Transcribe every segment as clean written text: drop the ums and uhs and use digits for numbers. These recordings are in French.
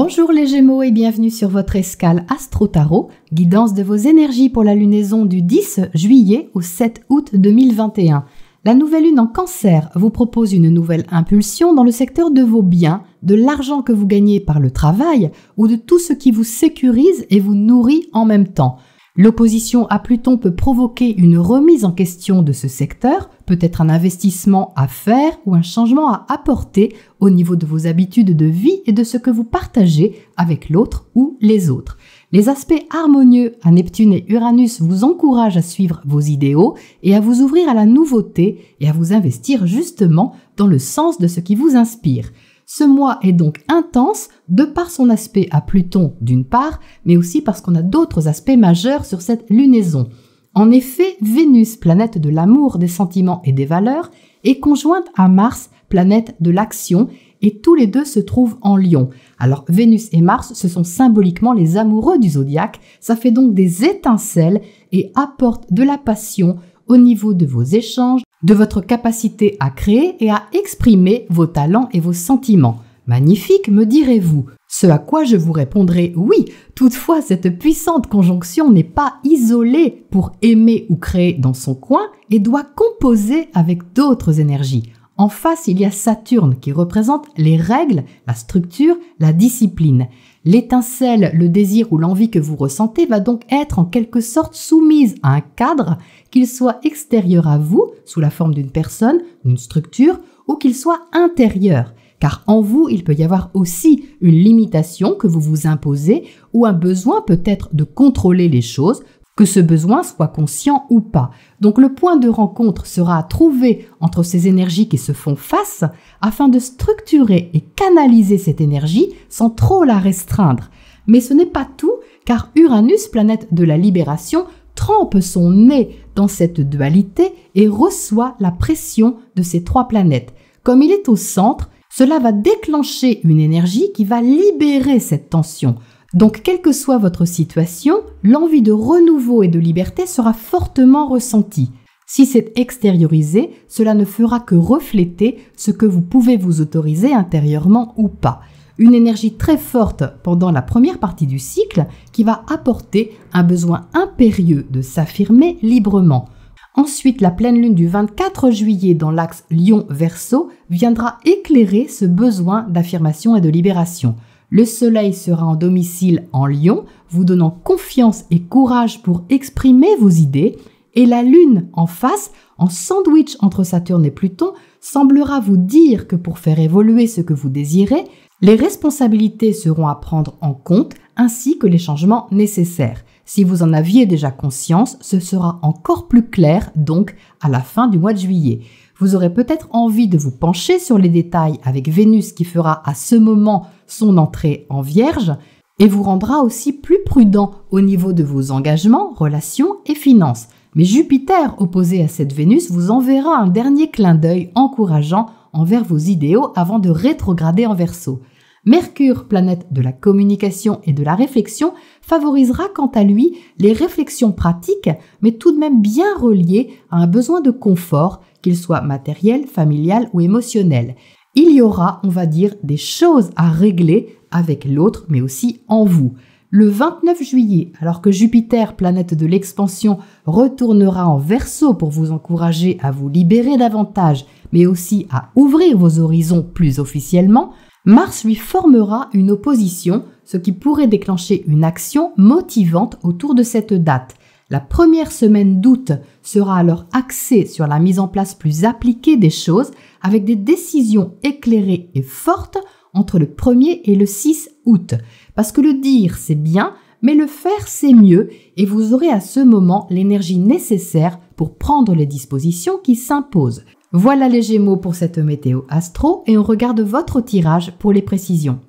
Bonjour les Gémeaux et bienvenue sur votre escale Astro Tarot, guidance de vos énergies pour la lunaison du 10 juillet au 7 août 2021. La nouvelle lune en Cancer vous propose une nouvelle impulsion dans le secteur de vos biens, de l'argent que vous gagnez par le travail ou de tout ce qui vous sécurise et vous nourrit en même temps. L'opposition à Pluton peut provoquer une remise en question de ce secteur, peut-être un investissement à faire ou un changement à apporter au niveau de vos habitudes de vie et de ce que vous partagez avec l'autre ou les autres. Les aspects harmonieux à Neptune et Uranus vous encouragent à suivre vos idéaux et à vous ouvrir à la nouveauté et à vous investir justement dans le sens de ce qui vous inspire. Ce mois est donc intense de par son aspect à Pluton d'une part, mais aussi parce qu'on a d'autres aspects majeurs sur cette lunaison. En effet, Vénus, planète de l'amour, des sentiments et des valeurs, est conjointe à Mars, planète de l'action, et tous les deux se trouvent en Lion. Alors Vénus et Mars, ce sont symboliquement les amoureux du zodiaque, ça fait donc des étincelles et apporte de la passion au niveau de vos échanges, de votre capacité à créer et à exprimer vos talents et vos sentiments. Magnifique, me direz-vous. Ce à quoi je vous répondrai oui. Toutefois, cette puissante conjonction n'est pas isolée pour aimer ou créer dans son coin et doit composer avec d'autres énergies. En face, il y a Saturne qui représente les règles, la structure, la discipline. L'étincelle, le désir ou l'envie que vous ressentez va donc être en quelque sorte soumise à un cadre, qu'il soit extérieur à vous, sous la forme d'une personne, d'une structure, ou qu'il soit intérieur. Car en vous, il peut y avoir aussi une limitation que vous vous imposez ou un besoin peut-être de contrôler les choses, que ce besoin soit conscient ou pas. Donc le point de rencontre sera à trouver entre ces énergies qui se font face afin de structurer et canaliser cette énergie sans trop la restreindre. Mais ce n'est pas tout, car Uranus, planète de la libération, trempe son nez dans cette dualité et reçoit la pression de ces trois planètes. Comme il est au centre, cela va déclencher une énergie qui va libérer cette tension. Donc, quelle que soit votre situation, l'envie de renouveau et de liberté sera fortement ressentie. Si c'est extériorisé, cela ne fera que refléter ce que vous pouvez vous autoriser intérieurement ou pas. Une énergie très forte pendant la première partie du cycle qui va apporter un besoin impérieux de s'affirmer librement. Ensuite, la pleine lune du 24 juillet dans l'axe Lion-Verseau viendra éclairer ce besoin d'affirmation et de libération. Le soleil sera en domicile en Lion, vous donnant confiance et courage pour exprimer vos idées, et la lune en face, en sandwich entre Saturne et Pluton, semblera vous dire que pour faire évoluer ce que vous désirez, les responsabilités seront à prendre en compte ainsi que les changements nécessaires. Si vous en aviez déjà conscience, ce sera encore plus clair donc à la fin du mois de juillet. Vous aurez peut-être envie de vous pencher sur les détails avec Vénus qui fera à ce moment son entrée en Vierge et vous rendra aussi plus prudent au niveau de vos engagements, relations et finances. Mais Jupiter, opposé à cette Vénus, vous enverra un dernier clin d'œil encourageant envers vos idéaux avant de rétrograder en Verseau. Mercure, planète de la communication et de la réflexion, favorisera quant à lui les réflexions pratiques, mais tout de même bien reliées à un besoin de confort, qu'il soit matériel, familial ou émotionnel. Il y aura, on va dire, des choses à régler avec l'autre, mais aussi en vous. Le 29 juillet, alors que Jupiter, planète de l'expansion, retournera en Verseau pour vous encourager à vous libérer davantage, mais aussi à ouvrir vos horizons plus officiellement, Mars lui formera une opposition, ce qui pourrait déclencher une action motivante autour de cette date. La première semaine d'août sera alors axée sur la mise en place plus appliquée des choses avec des décisions éclairées et fortes entre le 1er et le 6 août. Parce que le dire, c'est bien, mais le faire, c'est mieux et vous aurez à ce moment l'énergie nécessaire pour prendre les dispositions qui s'imposent. Voilà les Gémeaux pour cette météo astro et on regarde votre tirage pour les précisions.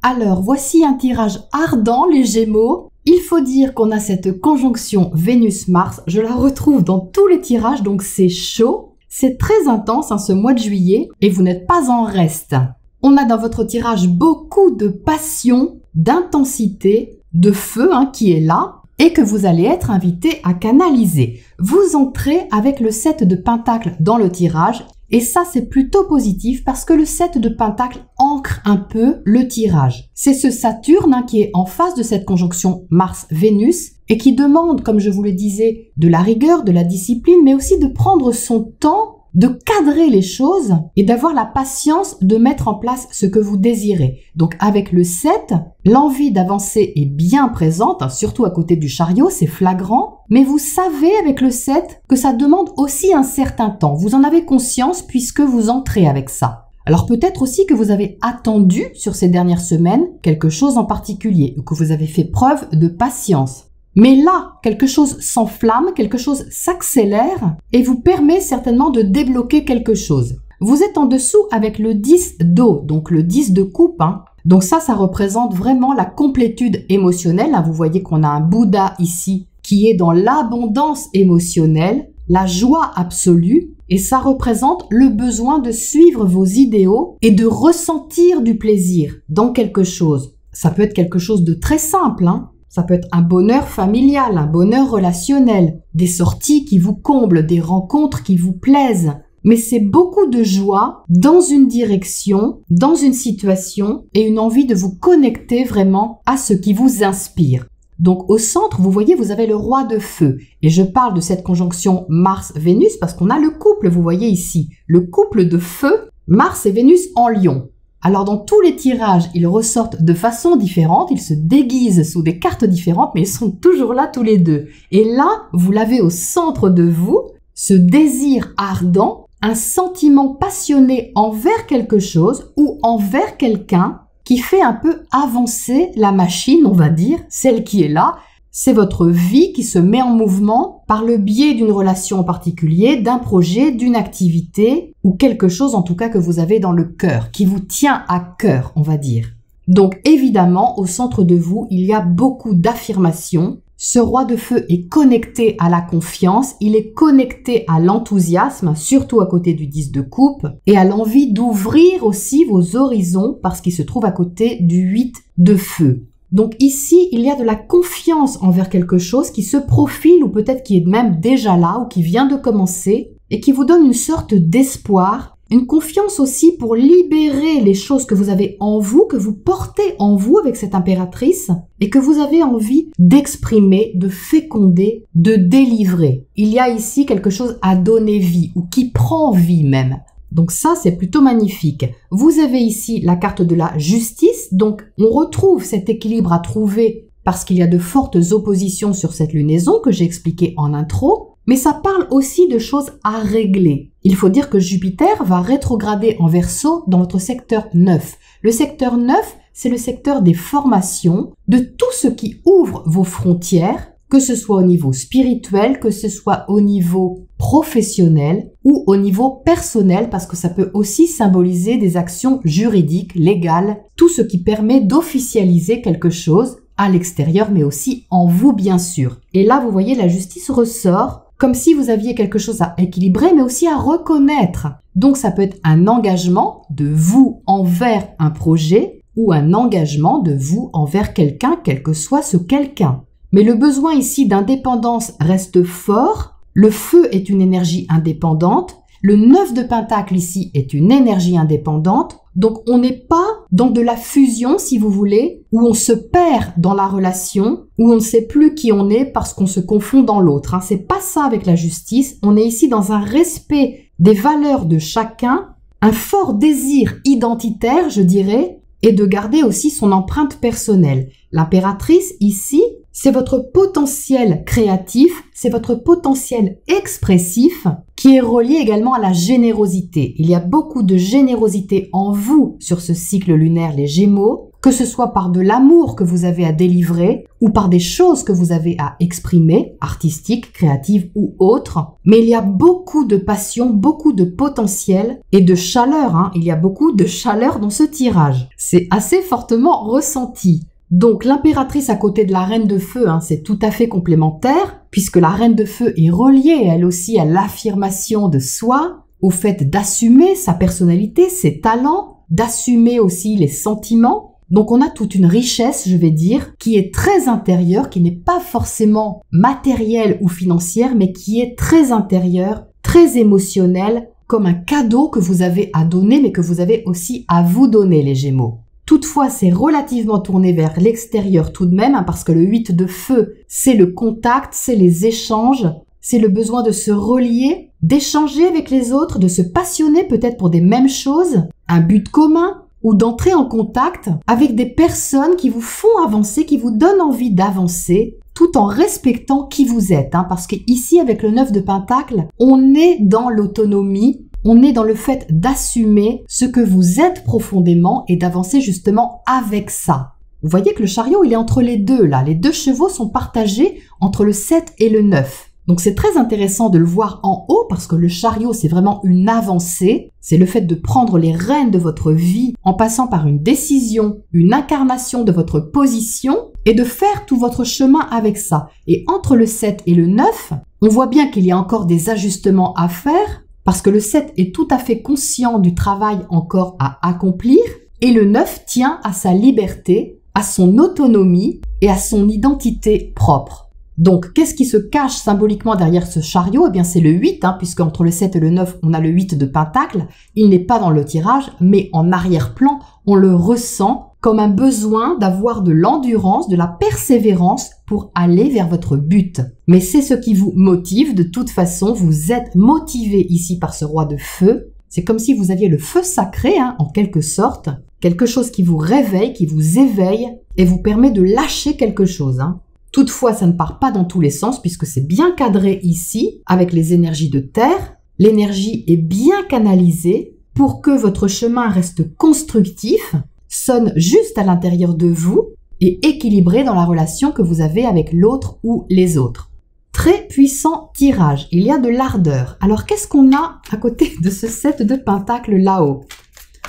Alors, voici un tirage ardent les Gémeaux. Il faut dire qu'on a cette conjonction Vénus-Mars, je la retrouve dans tous les tirages, donc c'est chaud. C'est très intense ce mois de juillet et vous n'êtes pas en reste. On a dans votre tirage beaucoup de passion, d'intensité, de feu qui est là et que vous allez être invité à canaliser. Vous entrez avec le 7 de Pentacle dans le tirage Et ça, c'est plutôt positif parce que le 7 de Pentacle ancre un peu le tirage. C'est ce Saturne qui est en face de cette conjonction Mars-Vénus et qui demande, comme je vous le disais, de la rigueur, de la discipline, mais aussi de prendre son temps, de cadrer les choses et d'avoir la patience de mettre en place ce que vous désirez. Donc avec le 7, l'envie d'avancer est bien présente, surtout à côté du chariot, c'est flagrant, mais vous savez avec le 7 que ça demande aussi un certain temps. Vous en avez conscience puisque vous entrez avec ça. Alors peut-être aussi que vous avez attendu sur ces dernières semaines quelque chose en particulier ou que vous avez fait preuve de patience. Mais là, quelque chose s'enflamme, quelque chose s'accélère et vous permet certainement de débloquer quelque chose. Vous êtes en dessous avec le 10 d'eau, donc le 10 de coupe. Donc ça représente vraiment la complétude émotionnelle. Vous voyez qu'on a un Bouddha ici qui est dans l'abondance émotionnelle, la joie absolue. Et ça représente le besoin de suivre vos idéaux et de ressentir du plaisir dans quelque chose. Ça peut être quelque chose de très simple, Ça peut être un bonheur familial, un bonheur relationnel, des sorties qui vous comblent, des rencontres qui vous plaisent. Mais c'est beaucoup de joie dans une direction, dans une situation et une envie de vous connecter vraiment à ce qui vous inspire. Donc au centre, vous voyez, vous avez le roi de feu. Et je parle de cette conjonction Mars-Vénus parce qu'on a le couple, vous voyez ici, le couple de feu, Mars et Vénus en Lion. Alors dans tous les tirages, ils ressortent de façon différente, ils se déguisent sous des cartes différentes, mais ils sont toujours là tous les deux. Et là, vous l'avez au centre de vous, ce désir ardent, un sentiment passionné envers quelque chose ou envers quelqu'un qui fait un peu avancer la machine, on va dire, celle qui est là. C'est votre vie qui se met en mouvement par le biais d'une relation en particulier, d'un projet, d'une activité ou quelque chose en tout cas que vous avez dans le cœur, qui vous tient à cœur, on va dire. Donc évidemment, au centre de vous, il y a beaucoup d'affirmations. Ce roi de feu est connecté à la confiance, il est connecté à l'enthousiasme, surtout à côté du 10 de coupe, et à l'envie d'ouvrir aussi vos horizons parce qu'il se trouve à côté du 8 de feu. Donc ici, il y a de la confiance envers quelque chose qui se profile ou peut-être qui est même déjà là ou qui vient de commencer et qui vous donne une sorte d'espoir, une confiance aussi pour libérer les choses que vous avez en vous, que vous portez en vous avec cette impératrice et que vous avez envie d'exprimer, de féconder, de délivrer. Il y a ici quelque chose à donner vie ou qui prend vie même. Donc ça, c'est plutôt magnifique. Vous avez ici la carte de la justice, donc on retrouve cet équilibre à trouver parce qu'il y a de fortes oppositions sur cette lunaison que j'ai expliqué en intro, mais ça parle aussi de choses à régler. Il faut dire que Jupiter va rétrograder en Verseau dans votre secteur 9. Le secteur 9, c'est le secteur des formations, de tout ce qui ouvre vos frontières, que ce soit au niveau spirituel, que ce soit au niveau professionnel ou au niveau personnel, parce que ça peut aussi symboliser des actions juridiques, légales, tout ce qui permet d'officialiser quelque chose à l'extérieur, mais aussi en vous, bien sûr. Et là, vous voyez, la justice ressort comme si vous aviez quelque chose à équilibrer, mais aussi à reconnaître. Donc, ça peut être un engagement de vous envers un projet ou un engagement de vous envers quelqu'un, quel que soit ce quelqu'un. Mais le besoin ici d'indépendance reste fort. Le feu est une énergie indépendante. Le 9 de Pentacle ici est une énergie indépendante. Donc on n'est pas dans de la fusion, si vous voulez, où on se perd dans la relation, où on ne sait plus qui on est parce qu'on se confond dans l'autre. C'est pas ça avec la justice. On est ici dans un respect des valeurs de chacun, un fort désir identitaire, je dirais, et de garder aussi son empreinte personnelle. L'impératrice ici, c'est votre potentiel créatif, c'est votre potentiel expressif qui est relié également à la générosité. Il y a beaucoup de générosité en vous sur ce cycle lunaire, les Gémeaux, que ce soit par de l'amour que vous avez à délivrer ou par des choses que vous avez à exprimer, artistiques, créatives ou autres. Mais il y a beaucoup de passion, beaucoup de potentiel et de chaleur. Il y a beaucoup de chaleur dans ce tirage. C'est assez fortement ressenti. Donc l'impératrice à côté de la reine de feu, c'est tout à fait complémentaire, puisque la reine de feu est reliée elle aussi à l'affirmation de soi, au fait d'assumer sa personnalité, ses talents, d'assumer aussi les sentiments. Donc on a toute une richesse, je vais dire, qui est très intérieure, qui n'est pas forcément matérielle ou financière, mais qui est très intérieure, très émotionnelle, comme un cadeau que vous avez à donner, mais que vous avez aussi à vous donner, les Gémeaux. Toutefois, c'est relativement tourné vers l'extérieur tout de même, hein, parce que le 8 de feu, c'est le contact, c'est les échanges, c'est le besoin de se relier, d'échanger avec les autres, de se passionner peut-être pour des mêmes choses, un but commun, ou d'entrer en contact avec des personnes qui vous font avancer, qui vous donnent envie d'avancer, tout en respectant qui vous êtes. Hein, parce qu'ici, avec le 9 de Pentacle, on est dans l'autonomie, on est dans le fait d'assumer ce que vous êtes profondément et d'avancer justement avec ça. Vous voyez que le chariot, il est entre les deux là. Les deux chevaux sont partagés entre le 7 et le 9. Donc c'est très intéressant de le voir en haut parce que le chariot, c'est vraiment une avancée. C'est le fait de prendre les rênes de votre vie en passant par une décision, une incarnation de votre position et de faire tout votre chemin avec ça. Et entre le 7 et le 9, on voit bien qu'il y a encore des ajustements à faire parce que le 7 est tout à fait conscient du travail encore à accomplir et le 9 tient à sa liberté, à son autonomie et à son identité propre. Donc, qu'est-ce qui se cache symboliquement derrière ce chariot? Eh bien, c'est le 8, hein, puisque entre le 7 et le 9, on a le 8 de Pentacle. Il n'est pas dans le tirage, mais en arrière-plan, on le ressent comme un besoin d'avoir de l'endurance, de la persévérance pour aller vers votre but. Mais c'est ce qui vous motive. De toute façon, vous êtes motivé ici par ce roi de feu. C'est comme si vous aviez le feu sacré, hein, en quelque sorte. Quelque chose qui vous réveille, qui vous éveille et vous permet de lâcher quelque chose, hein. Toutefois, ça ne part pas dans tous les sens puisque c'est bien cadré ici avec les énergies de terre. L'énergie est bien canalisée pour que votre chemin reste constructif, sonne juste à l'intérieur de vous et équilibré dans la relation que vous avez avec l'autre ou les autres. Très puissant tirage, il y a de l'ardeur. Alors qu'est-ce qu'on a à côté de ce 7 de Pentacle là-haut?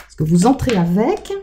Est-ce que vous entrez avec?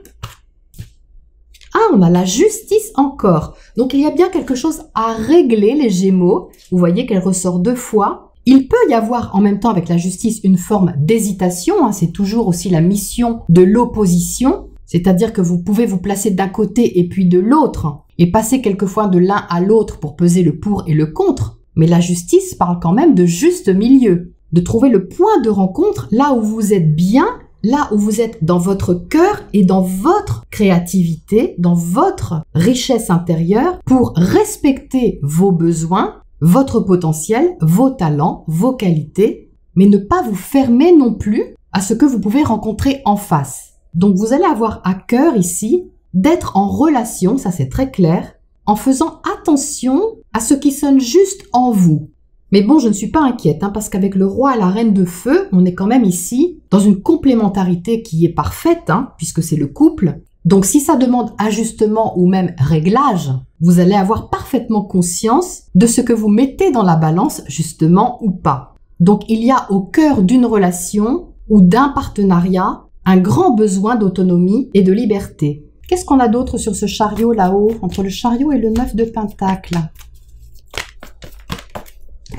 Ah, on a la justice encore. Donc, il y a bien quelque chose à régler, les Gémeaux. Vous voyez qu'elle ressort 2 fois. Il peut y avoir en même temps avec la justice une forme d'hésitation. Hein, c'est toujours aussi la mission de l'opposition. C'est-à-dire que vous pouvez vous placer d'un côté et puis de l'autre et passer quelquefois de l'un à l'autre pour peser le pour et le contre. Mais la justice parle quand même de juste milieu. De trouver le point de rencontre là où vous êtes bien, là où vous êtes dans votre cœur et dans votre créativité, dans votre richesse intérieure pour respecter vos besoins, votre potentiel, vos talents, vos qualités, mais ne pas vous fermer non plus à ce que vous pouvez rencontrer en face. Donc vous allez avoir à cœur ici d'être en relation, ça c'est très clair, en faisant attention à ce qui sonne juste en vous. Mais bon, je ne suis pas inquiète, hein, parce qu'avec le roi et la reine de feu, on est quand même ici dans une complémentarité qui est parfaite, hein, puisque c'est le couple. Donc si ça demande ajustement ou même réglage, vous allez avoir parfaitement conscience de ce que vous mettez dans la balance, justement ou pas. Donc il y a au cœur d'une relation ou d'un partenariat un grand besoin d'autonomie et de liberté. Qu'est-ce qu'on a d'autre sur ce chariot là-haut, entre le chariot et le 9 de Pentacle?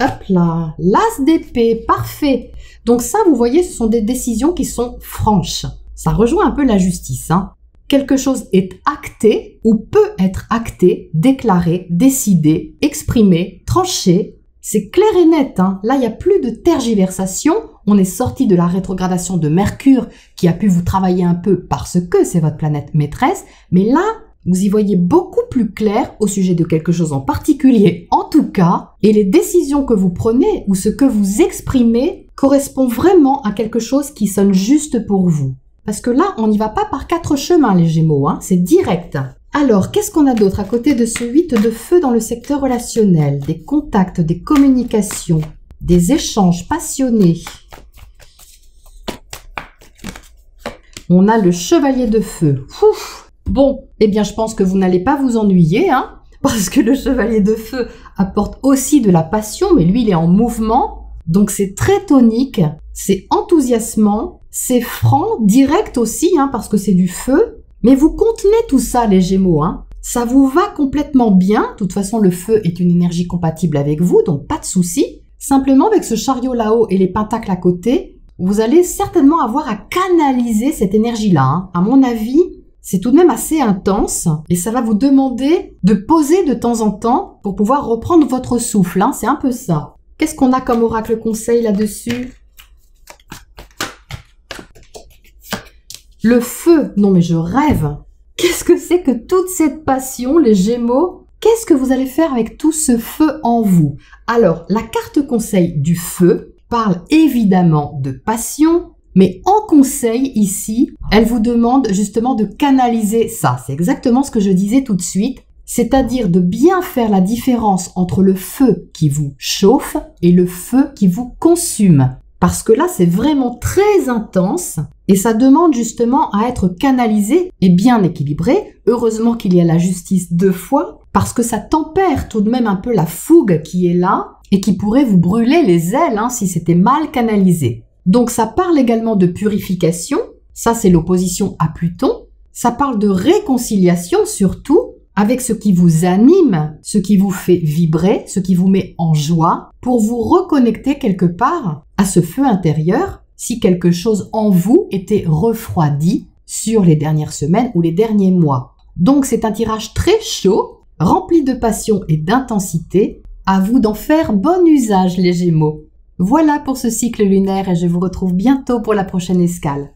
Hop là, l'as d'épée, parfait. Donc ça, vous voyez, ce sont des décisions qui sont franches. Ça rejoint un peu la justice, hein. Quelque chose est acté ou peut être acté, déclaré, décidé, exprimé, tranché. C'est clair et net, hein. Là, il n'y a plus de tergiversation. On est sorti de la rétrogradation de Mercure qui a pu vous travailler un peu parce que c'est votre planète maîtresse. Mais là, vous y voyez beaucoup plus clair au sujet de quelque chose en particulier, en tout cas, et les décisions que vous prenez ou ce que vous exprimez correspond vraiment à quelque chose qui sonne juste pour vous. Parce que là, on n'y va pas par 4 chemins, les Gémeaux, hein, c'est direct. Alors, qu'est-ce qu'on a d'autre à côté de ce 8 de feu dans le secteur relationnel? Des contacts, des communications, des échanges passionnés. On a le chevalier de feu. Ouf. Bon, eh bien je pense que vous n'allez pas vous ennuyer, hein, parce que le chevalier de feu apporte aussi de la passion, mais lui il est en mouvement, donc c'est très tonique, c'est enthousiasmant, c'est franc, direct aussi, hein, parce que c'est du feu, mais vous contenez tout ça les Gémeaux, hein. Ça vous va complètement bien, de toute façon le feu est une énergie compatible avec vous, donc pas de souci. Simplement avec ce chariot là-haut et les pentacles à côté, vous allez certainement avoir à canaliser cette énergie-là, hein. À mon avis, c'est tout de même assez intense et ça va vous demander de poser de temps en temps pour pouvoir reprendre votre souffle, hein, c'est un peu ça. Qu'est-ce qu'on a comme oracle conseil là-dessus? Le feu, non mais je rêve. Qu'est-ce que c'est que toute cette passion, les Gémeaux? Qu'est-ce que vous allez faire avec tout ce feu en vous? Alors, la carte conseil du feu parle évidemment de passion, mais en conseil ici, elle vous demande justement de canaliser ça. C'est exactement ce que je disais tout de suite, c'est-à-dire de bien faire la différence entre le feu qui vous chauffe et le feu qui vous consume. Parce que là, c'est vraiment très intense et ça demande justement à être canalisé et bien équilibré. Heureusement qu'il y a la justice 2 fois parce que ça tempère tout de même un peu la fougue qui est là et qui pourrait vous brûler les ailes si c'était mal canalisé. Donc ça parle également de purification, ça c'est l'opposition à Pluton. Ça parle de réconciliation surtout avec ce qui vous anime, ce qui vous fait vibrer, ce qui vous met en joie, pour vous reconnecter quelque part à ce feu intérieur si quelque chose en vous était refroidi sur les dernières semaines ou les derniers mois. Donc c'est un tirage très chaud, rempli de passion et d'intensité. À vous d'en faire bon usage les Gémeaux. Voilà pour ce cycle lunaire et je vous retrouve bientôt pour la prochaine escale.